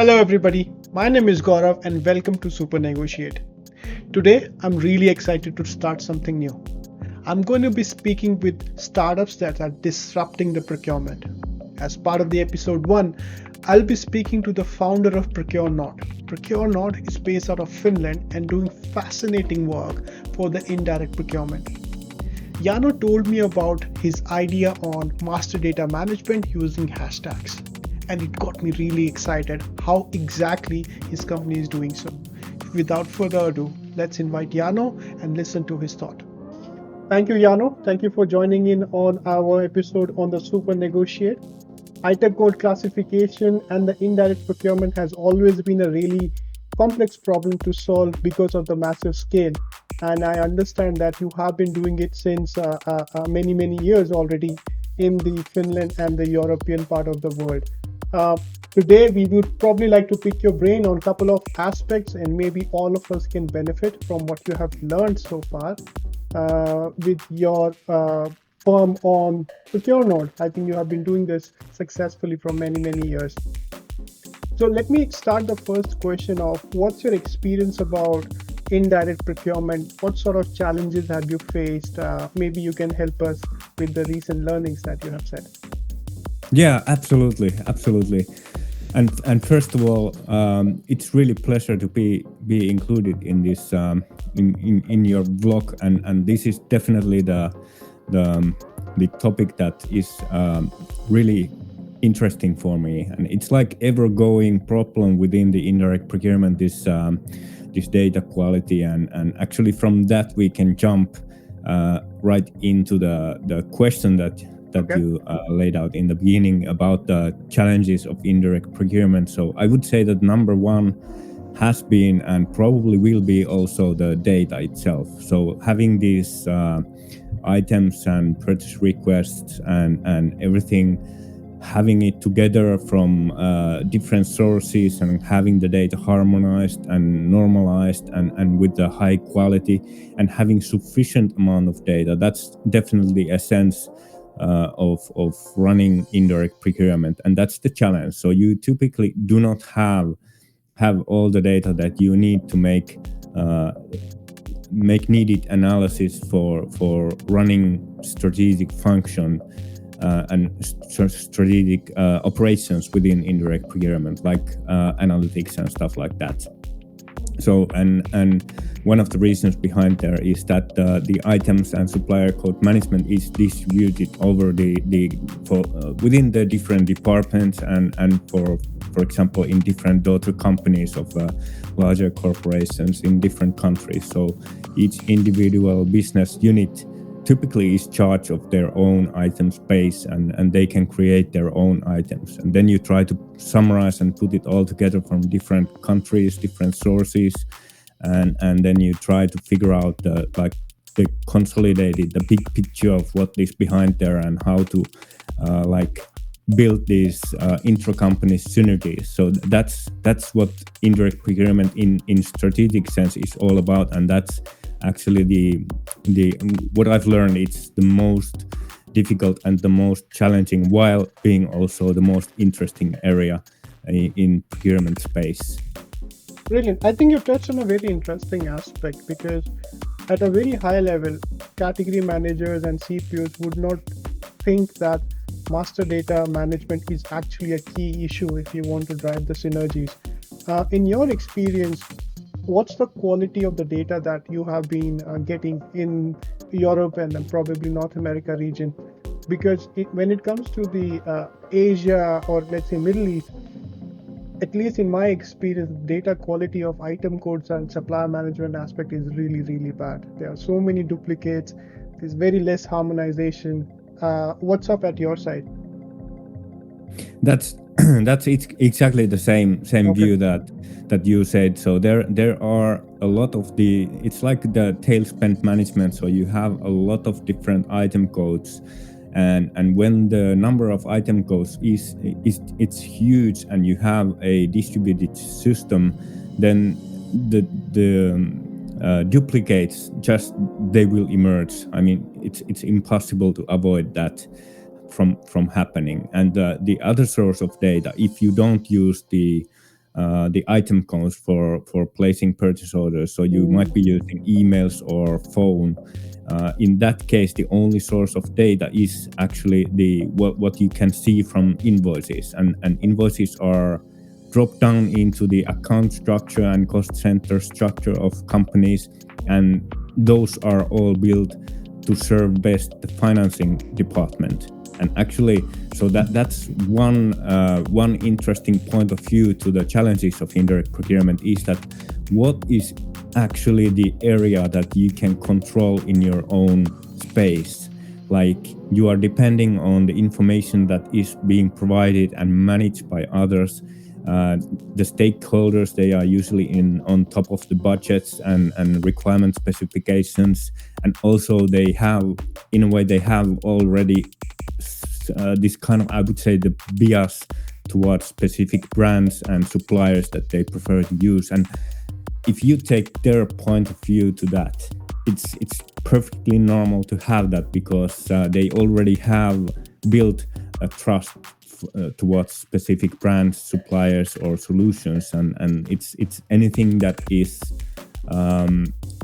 Hello, everybody. My name is Gaurav, and welcome to Super Negotiate. Today, I'm really excited to start something new. I'm going to be speaking with startups that are disrupting the procurement. As part of the episode 1, I'll be speaking to the founder of ProcureNord. ProcureNord is based out of Finland and doing fascinating work for the indirect procurement. Yano told me about his idea on master data management using hashtags, and it got me really excited how exactly his company is doing so. Without further ado, let's invite Yano and listen to his thought. Thank you, Yano. Thank you for joining in on our episode on the Super Negotiate. Item code classification and the indirect procurement has always been a really complex problem to solve because of the massive scale. And I understand that you have been doing it since many years already in the Finland and the European part of the world. Uh, Today, we would probably like to pick your brain on a couple of aspects, and maybe all of us can benefit from what you have learned so far with your firm on ProcureNode. I think you have been doing this successfully for many years. So let me start the first question of what's your experience about indirect procurement? What sort of challenges have you faced? Maybe you can help us with the recent learnings that you have said. Yeah, absolutely. And first of all, it's really pleasure to be included in this in your vlog, and this is definitely the topic that is really interesting for me, and it's like ever going problem within the indirect procurement, this data quality, and actually from that we can jump right into the question that Okay. you laid out in the beginning about the challenges of indirect procurement. So I would say that number one has been and probably will be also the data itself. So having these items and purchase requests and everything, having it together from different sources and having the data harmonized and normalized and with the high quality and having sufficient amount of data, that's definitely a sense of running indirect procurement, and that's the challenge. So you typically do not have all the data that you need to make needed analysis for running strategic function and strategic operations within indirect procurement, like analytics and stuff like that. So and one of the reasons behind there is that the items and supplier code management is distributed over within the different departments and for example in different daughter companies of larger corporations in different countries. So each individual business unit typically is charged of their own item space, and they can create their own items, and then you try to summarize and put it all together from different countries, different sources, and then you try to figure out the big picture of what is behind there and how to build these intra-company synergies. So that's what indirect procurement in strategic sense is all about, and that's actually the what I've learned. It's the most difficult and the most challenging, while being also the most interesting area in procurement space. Brilliant. I think you touched on a very interesting aspect because at a very high level, category managers and CPOs would not think that master data management is actually a key issue if you want to drive the synergies. In your experience, what's the quality of the data that you have been getting in Europe and then probably North America region? Because when it comes to the Asia or let's say Middle East, at least in my experience, data quality of item codes and supplier management aspect is really bad. There are so many duplicates. There's very less harmonization. What's up at your side? That's exactly the same Okay. view that you said. So there are a lot of it's like the tail spend management. So you have a lot of different item codes, and when the number of item codes is it's huge and you have a distributed system, then the duplicates they will emerge. I mean, it's impossible to avoid that from happening. And the other source of data, if you don't use the the item codes for placing purchase orders. So you might be using emails or phone. In that case, the only source of data is actually the what you can see from invoices, and invoices are dropped down into the account structure and cost center structure of companies, and those are all built to serve best the financing department. And actually, so that's one interesting point of view to the challenges of indirect procurement is that what is actually the area that you can control in your own space. Like, you are depending on the information that is being provided and managed by others. The stakeholders, they are usually on top of the budgets and requirement specifications, and also they have, in a way, they have already this kind of, I would say, the bias towards specific brands and suppliers that they prefer to use. And if you take their point of view to that, it's perfectly normal to have that, because they already have built a trust towards specific brands, suppliers, or solutions, and it's anything that is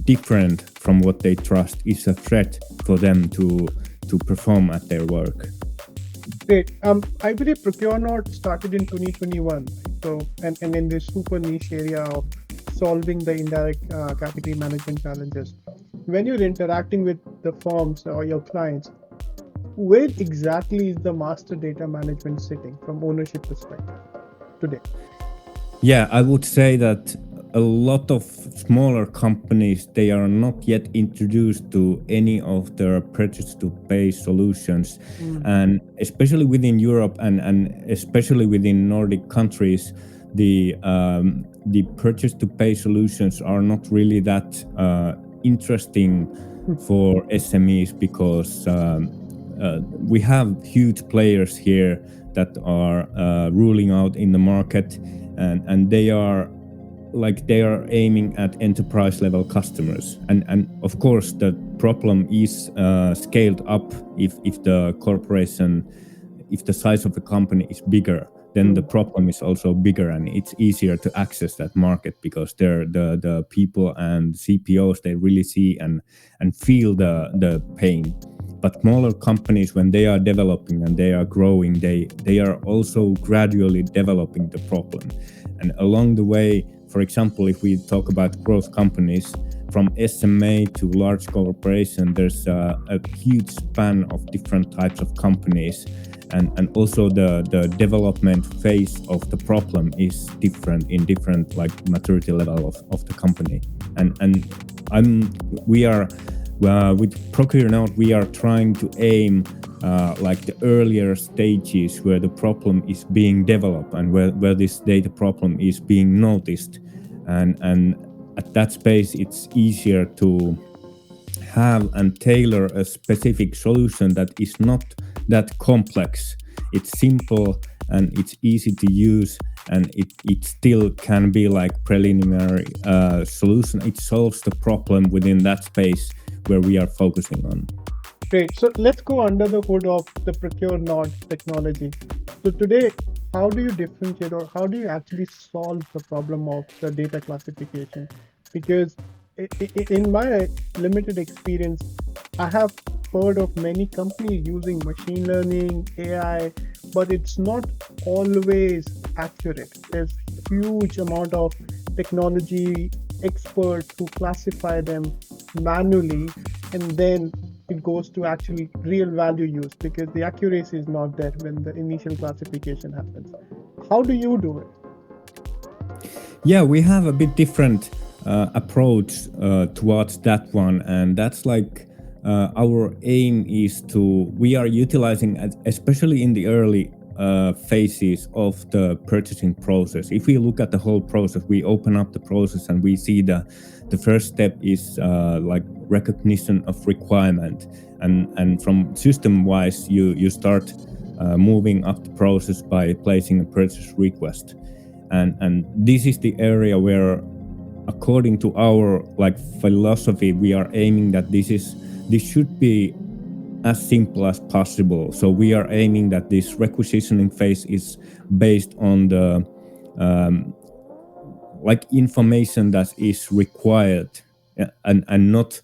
different from what they trust is a threat for them to perform at their work. Great. I believe ProcureNote started in 2021. So, and in this super niche area of solving the indirect category management challenges. When you're interacting with the firms or your clients, where exactly is the master data management sitting from ownership perspective today? Yeah, I would say that a lot of smaller companies, they are not yet introduced to any of their purchase to pay solutions. And especially within Europe and especially within Nordic countries, the purchase to pay solutions are not really that interesting for SMEs, because we have huge players here that are ruling out in the market, and they are aiming at enterprise level customers, and of course the problem is scaled up if the corporation, if the size of the company is bigger, then the problem is also bigger, and it's easier to access that market, because they're the people and CPOs, they really see and feel the pain. But smaller companies, when they are developing and they are growing, they are also gradually developing the problem. And along the way, for example, if we talk about growth companies, from SMA to large corporation, there's a huge span of different types of companies. And also the development phase of the problem is different in different maturity level of the company. And we are with ProcureNote, we are trying to aim the earlier stages where the problem is being developed and where this data problem is being noticed, and at that space it's easier to have and tailor a specific solution that is not that complex. It's simple and it's easy to use, and it still can be preliminary solution. It solves the problem within that space where we are focusing on. Great. So let's go under the hood of the ProcureNote technology. So today, how do you differentiate, or how do you actually solve the problem of the data classification? Because in my limited experience, I have heard of many companies using machine learning, AI, but it's not always accurate. There's huge amount of technology experts who classify them manually, and then it goes to actually real value use, because the accuracy is not there when the initial classification happens. How do you do it? Yeah, we have a bit different approach towards that one, and that's our aim is we are utilizing, especially in the early phases of the purchasing process. If we look at the whole process, we open up the process and we see the first step is recognition of requirement, and from system wise you start moving up the process by placing a purchase request, and this is the area where, according to our philosophy, we are aiming that this should be as simple as possible. So we are aiming that this requisitioning phase is based on the like information that is required and not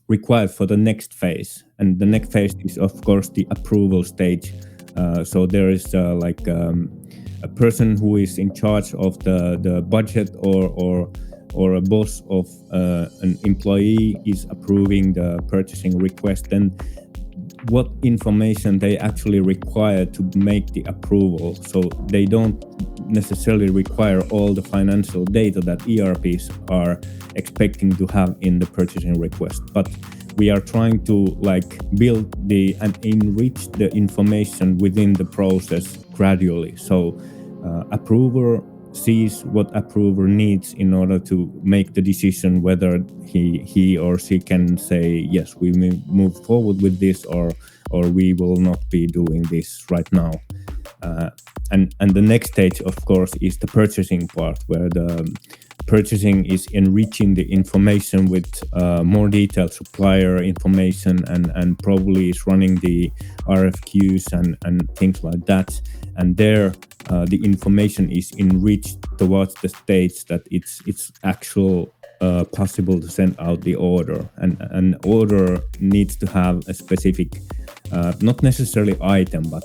required for the next phase. And the next phase is, of course, the approval stage. So there is a person who is in charge of the budget, or a boss of an employee is approving the purchasing request. Then what information they actually require to make the approval. So they don't necessarily require all the financial data that ERPs are expecting to have in the purchasing request, but we are trying to build and enrich the information within the process gradually. So approver sees what approver needs in order to make the decision whether he or she can say, yes, we move forward with this, or we will not be doing this right now. And the next stage, of course, is the purchasing part, where the purchasing is enriching the information with more detailed supplier information, and probably is running the RFQs and things like that. And there the information is enriched towards the stage that it's actual possible to send out the order. And an order needs to have a specific, not necessarily item, but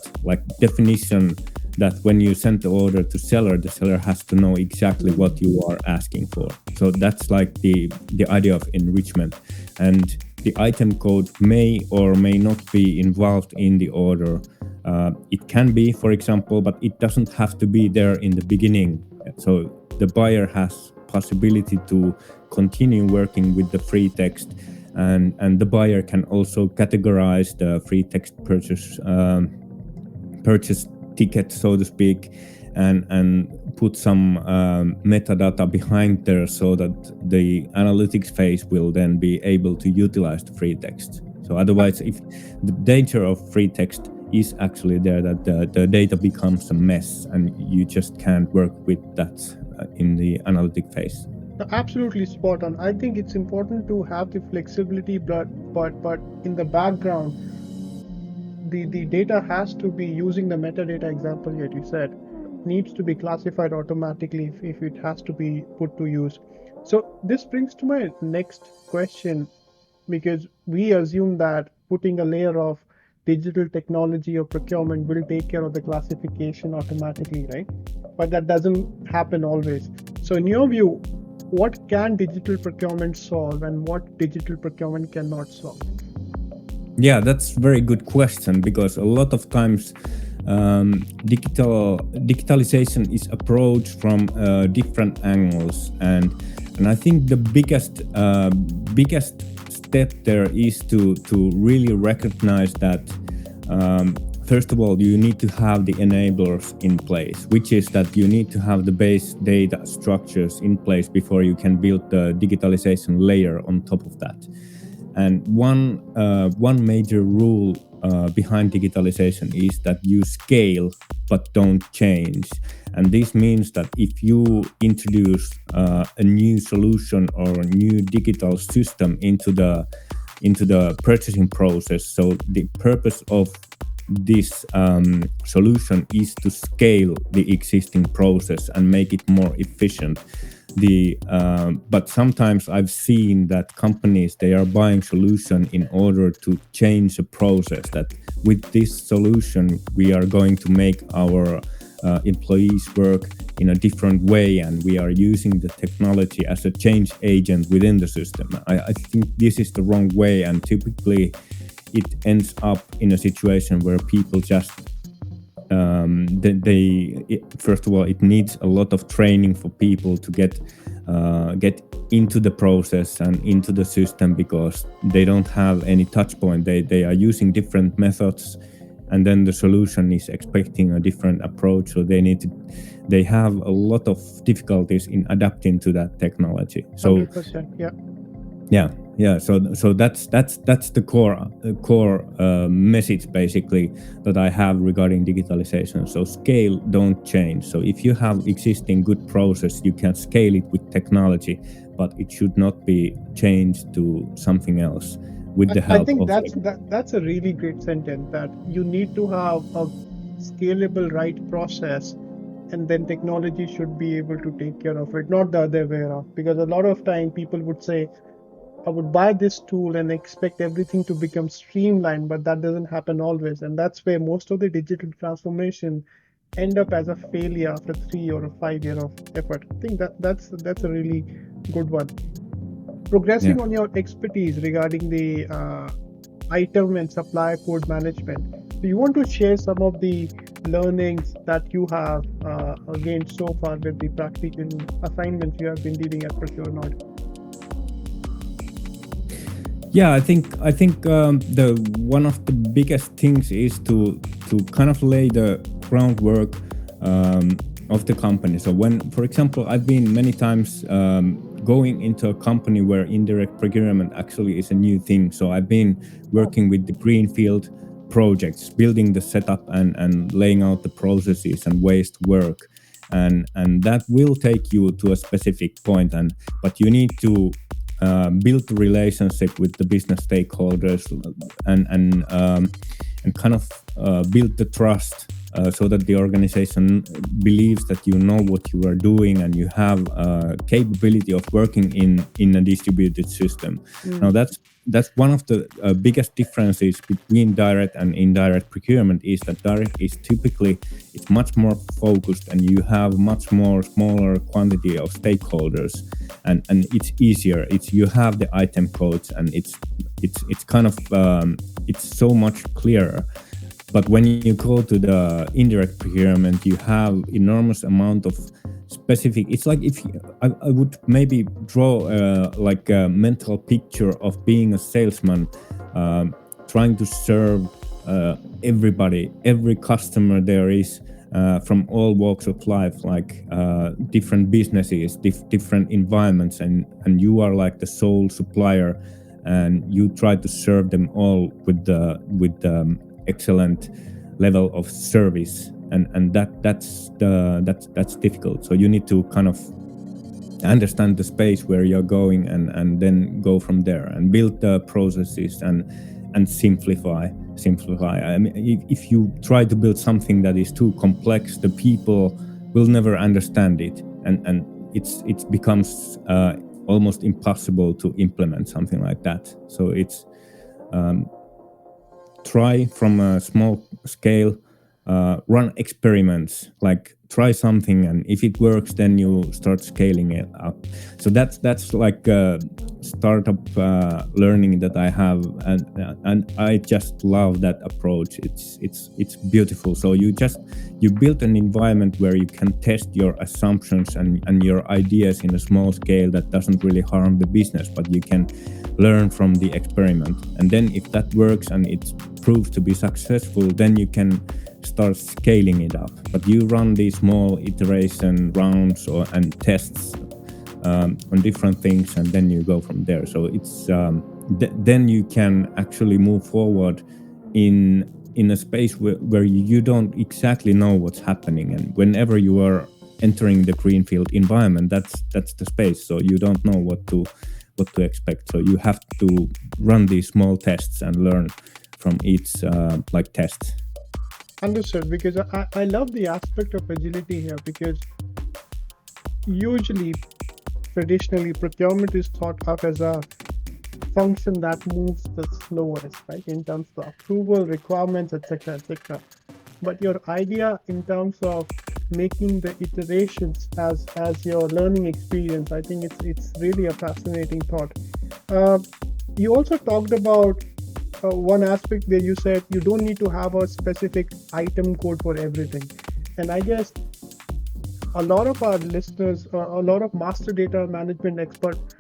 definition, that when you send the order to seller, the seller has to know exactly what you are asking for. So that's the idea of enrichment. And the item code may or may not be involved in the order. It can be, for example, but it doesn't have to be there in the beginning. So the buyer has possibility to continue working with the free text, and the buyer can also categorize the free text purchase ticket, so to speak, and put some metadata behind there, so that the analytics phase will then be able to utilize the free text. So otherwise, if the danger of free text is actually there, that the data becomes a mess and you just can't work with that in the analytic phase. Absolutely spot on. I think it's important to have the flexibility, but in the background, the data has to be, using the metadata example that you said, needs to be classified automatically if it has to be put to use. So this brings to my next question, because we assume that putting a layer of digital technology or procurement will take care of the classification automatically, right? But that doesn't happen always. So in your view, what can digital procurement solve and what digital procurement cannot solve? Yeah, that's a very good question, because a lot of times digitalization is approached from different angles, and I think the biggest step there is to really recognize that first of all, you need to have the enablers in place, which is that you need to have the base data structures in place before you can build the digitalization layer on top of that. And one major rule behind digitalization is that you scale but don't change. And this means that if you introduce a new solution or a new digital system into the purchasing process, so the purpose of this solution is to scale the existing process and make it more efficient. But sometimes I've seen that companies, they are buying solution in order to change the process, that with this solution we are going to make our employees work in a different way, and we are using the technology as a change agent within the system. I think this is the wrong way, and typically it ends up in a situation where people just first of all, it needs a lot of training for people to get into the process and into the system, because they don't have any touch point. They are using different methods, and then the solution is expecting a different approach. So they have a lot of difficulties in adapting to that technology. So 100%, yeah. Yeah. So that's the core message basically that I have regarding digitalization. So scale, don't change. So if you have existing good process, you can scale it with technology, but it should not be changed to something else with the help. I think that's a really great sentence, that you need to have a scalable right process and then technology should be able to take care of it, not the other way around. Because a lot of time people would say, I would buy this tool and expect everything to become streamlined, but that doesn't happen always. And that's where most of the digital transformation end up as a failure after 3 or 5 years of effort. I think that's a really good one. Progressing on your expertise regarding the item and supplier code management, do you want to share some of the learnings that you have gained so far with the practical assignments you have been dealing at ProcureNode? Yeah, I think the one of the biggest things is to kind of lay the groundwork of the company. So when, for example, I've been many times going into a company where indirect procurement actually is a new thing. So I've been working with the greenfield projects, building the setup and laying out the processes and ways to work. And that will take you to a specific point, but you need to build the relationship with the business stakeholders and kind of build the trust so that the organization believes that you know what you are doing and you have capability of working in a distributed system. Now that's one of the biggest differences between direct and indirect procurement is that direct is typically it's much more focused and you have much more smaller quantity of stakeholders and it's easier. You have the item codes and it's kind of it's so much clearer. But when you go to the indirect procurement, you have enormous amount of specific. It's like if I would maybe draw like a mental picture of being a salesman, trying to serve everybody, every customer there is from all walks of life, like different businesses, different environments, and you are like the sole supplier, and you try to serve them all with the excellent level of service, and that's difficult. So you need to kind of understand the space where you're going and then go from there and build the processes and simplify. I mean, if you try to build something that is too complex, the people will never understand it, and it becomes almost impossible to implement something like that. So it's try from a small scale, run experiments, like try something, and if it works, then you start scaling it up. So that's like a startup learning that I have, and I just love that approach. It's beautiful. So you build an environment where you can test your assumptions and your ideas in a small scale that doesn't really harm the business, but you can learn from the experiment. And then if that works and it proves to be successful, then you can start scaling it up. But you run these small iteration rounds and tests on different things, and then you go from there. So it's then you can actually move forward in a space where you don't exactly know what's happening. And whenever you are entering the greenfield environment, that's the space. So you don't know what to expect. So you have to run these small tests and learn from each like test. Understood, because I love the aspect of agility here, because usually traditionally procurement is thought of as a function that moves the slowest, right, in terms of approval, requirements, etc., etc. But your idea in terms of making the iterations as your learning experience, I think it's really a fascinating thought. You also talked about one aspect where you said you don't need to have a specific item code for everything, and I guess a lot of our listeners, a lot of master data management experts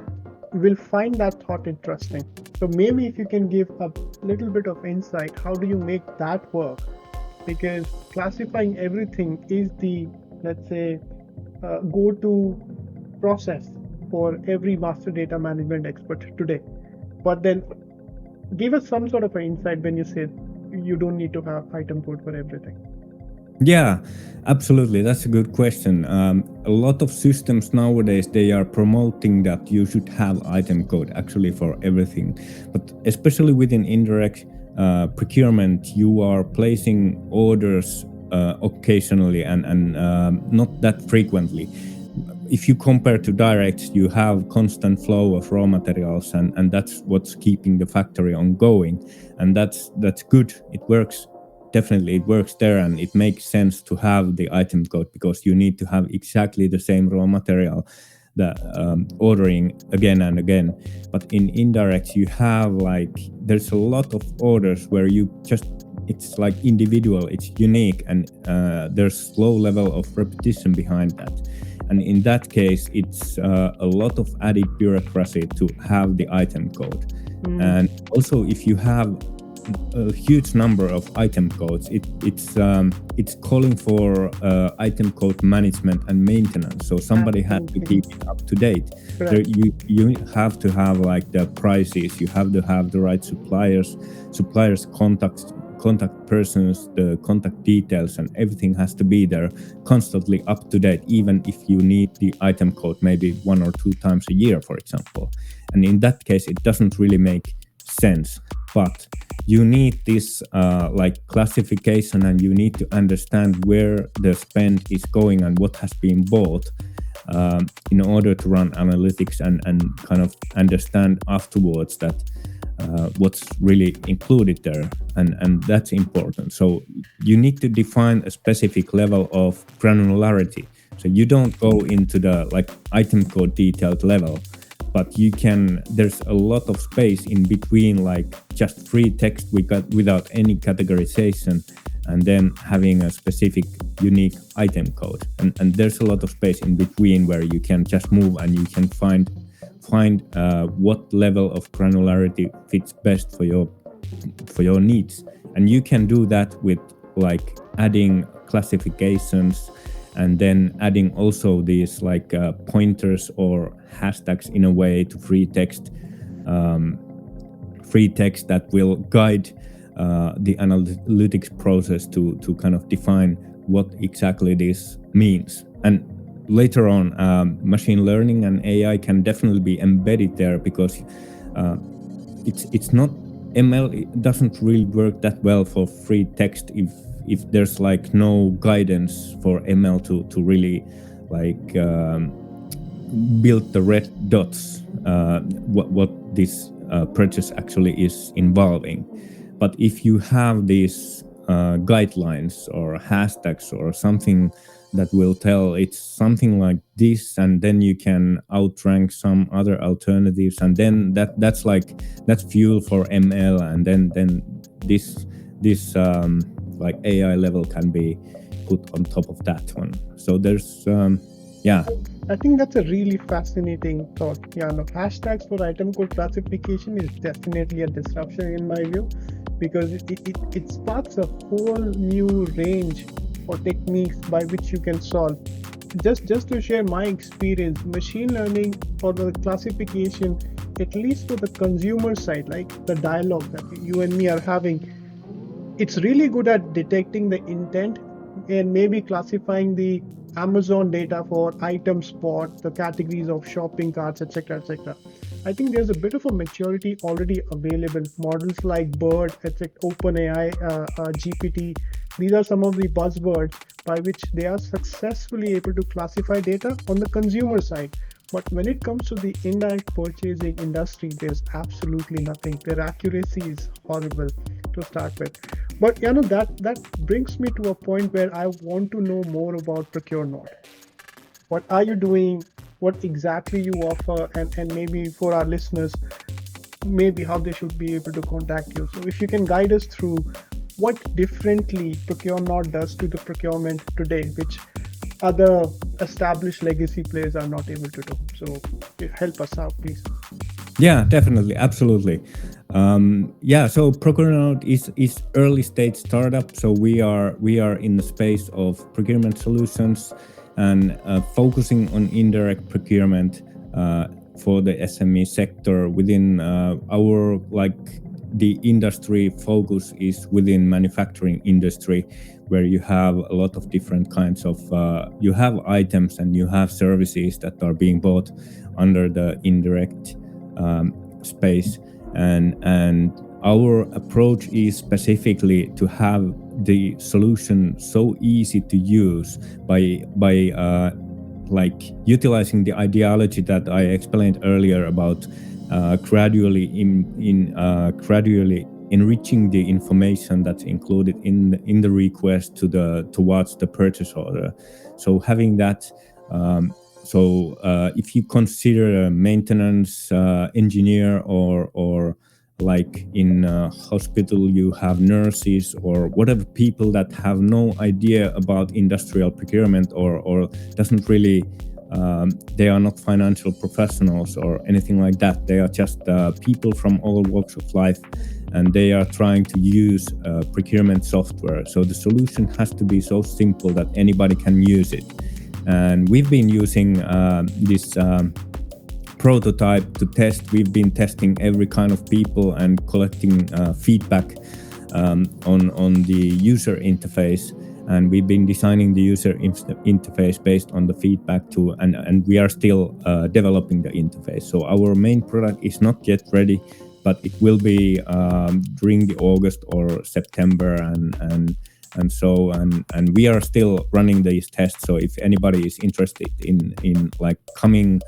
will find that thought interesting. So maybe if you can give a little bit of insight, how do you make that work? Because classifying everything is the, let's say, go-to process for every master data management expert today. But then give us some sort of an insight when you say you don't need to have item code for everything. Yeah, absolutely. That's a good question. A lot of systems nowadays, they are promoting that you should have item code actually for everything. But especially within indirect procurement, you are placing orders occasionally and not that frequently. If you compare to directs, you have constant flow of raw materials, and that's what's keeping the factory ongoing, and that's good. It works. Definitely it works there, and it makes sense to have the item code because you need to have exactly the same raw material, the ordering again and again. But in indirects, you have like there's a lot of orders where you just, it's like individual, it's unique, and there's low level of repetition behind that. And in that case, it's a lot of added bureaucracy to have the item code. And also, if you have a huge number of item codes, it's calling for item code management and maintenance. So somebody has to keep it up to date. There, you have to have like the prices. You have to have the right suppliers contact persons, the contact details, and everything has to be there constantly up to date, even if you need the item code maybe 1 or 2 times a year, for example. And in that case, it doesn't really make sense. But you need this like classification, and you need to understand where the spend is going and what has been bought in order to run analytics and kind of understand afterwards that what's really included there, and that's important. So you need to define a specific level of granularity. So you don't go into the like item code detailed level, but you can, there's a lot of space in between, like just free text without any categorization, and then having a specific unique item code. And there's a lot of space in between where you can just move and you can find what level of granularity fits best for your needs. And you can do that with like adding classifications, and then adding also these like pointers or hashtags in a way to free text that will guide the analytics process to kind of define what exactly this means. And later on, machine learning and AI can definitely be embedded there, because it's not, ML, it doesn't really work that well for free text if there's like no guidance for ML to really like build the red dots, what this purchase actually is involving. But if you have these guidelines or hashtags or something that will tell it's something like this, and then you can outrank some other alternatives, and then that's fuel for ML, and then this like AI level can be put on top of that one. So there's I think that's a really fascinating thought. Yeah, no, hashtags for item code classification is definitely a disruption in my view, because it sparks a whole new range or techniques by which you can solve. Just to share my experience, machine learning for the classification, at least for the consumer side, like the dialogue that you and me are having, it's really good at detecting the intent and maybe classifying the Amazon data for item spot, the categories of shopping carts, etc., etc. I think there's a bit of a maturity already available. Models like BERT, etc., OpenAI, GPT, these are some of the buzzwords by which they are successfully able to classify data on the consumer side. But when it comes to the indirect purchasing industry, there's absolutely nothing. Their accuracy is horrible to start with. But that brings me to a point where I want to know more about ProcureNote. What are you doing? What exactly you offer, and maybe for our listeners, maybe how they should be able to contact you. So if you can guide us through what differently ProcureNote does to the procurement today, which other established legacy players are not able to do. So help us out, please. Yeah, definitely, absolutely. So ProcureNote is early stage startup. So we are in the space of procurement solutions and focusing on indirect procurement for the SME sector. Within our the industry focus is within manufacturing industry, where you have a lot of different kinds of you have items and you have services that are being bought under the indirect space, and our approach is specifically to have the solution so easy to use by like utilizing the ideology that I explained earlier about gradually enriching the information that's included in the request towards the purchase order. So having that, if you consider a maintenance engineer or like in a hospital you have nurses or whatever, people that have no idea about industrial procurement or doesn't really they are not financial professionals or anything like that. They are just people from all walks of life, and they are trying to use procurement software. So the solution has to be so simple that anybody can use it. And we've been using this prototype to test. We've been testing every kind of people and collecting feedback on the user interface. And we've been designing the user interface based on the feedback too, and we are still developing the interface. So our main product is not yet ready, but it will be during the August or September, and we are still running these tests. So if anybody is interested in like coming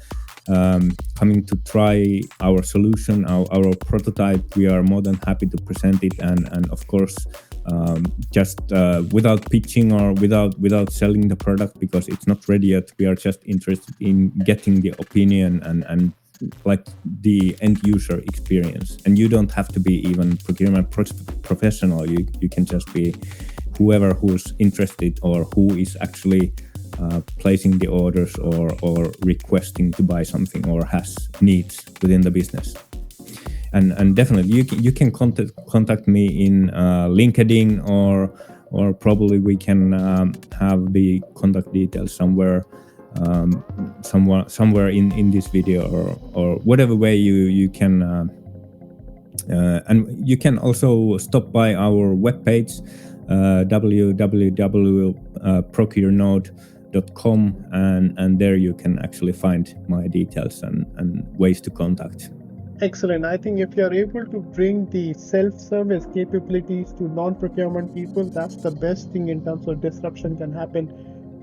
to try our solution, our prototype, we are more than happy to present it, and of course just without pitching or without selling the product, because it's not ready yet. We are just interested in getting the opinion and like the end user experience. And you don't have to be even procurement professional. You can just be whoever who's interested or who is actually placing the orders or requesting to buy something or has needs within the business. And definitely you can contact me in LinkedIn or probably we can have the contact details somewhere in this video or whatever way you can. And you can also stop by our webpage www.procurenode.com, and there you can actually find my details and ways to contact. Excellent. I think if you're able to bring the self-service capabilities to non-procurement people, that's the best thing in terms of disruption can happen.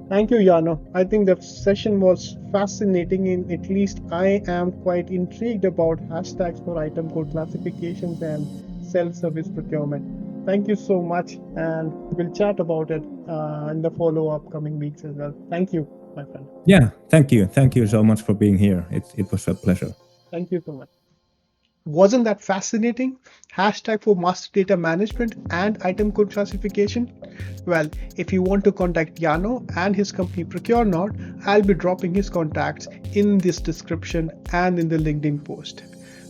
Thank you, Jano. I think the session was fascinating. At least I am quite intrigued about hashtags for item code classifications and self-service procurement. Thank you so much, and we'll chat about it in the follow-up coming weeks as well. Thank you, my friend. Yeah, thank you. Thank you so much for being here. It was a pleasure. Thank you so much. Wasn't that fascinating? Hashtag for master data management and item code classification? Well, if you want to contact Jano and his company ProcureNode, I'll be dropping his contacts in this description and in the LinkedIn post.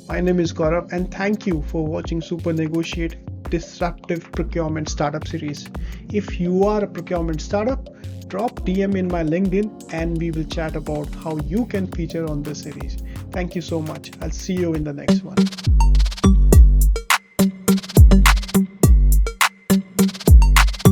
My name is Gaurav, and thank you for watching Super Negotiate Disruptive Procurement Startup Series. If you are a procurement startup, drop DM in my LinkedIn and we will chat about how you can feature on this series. Thank you so much. I'll see you in the next one.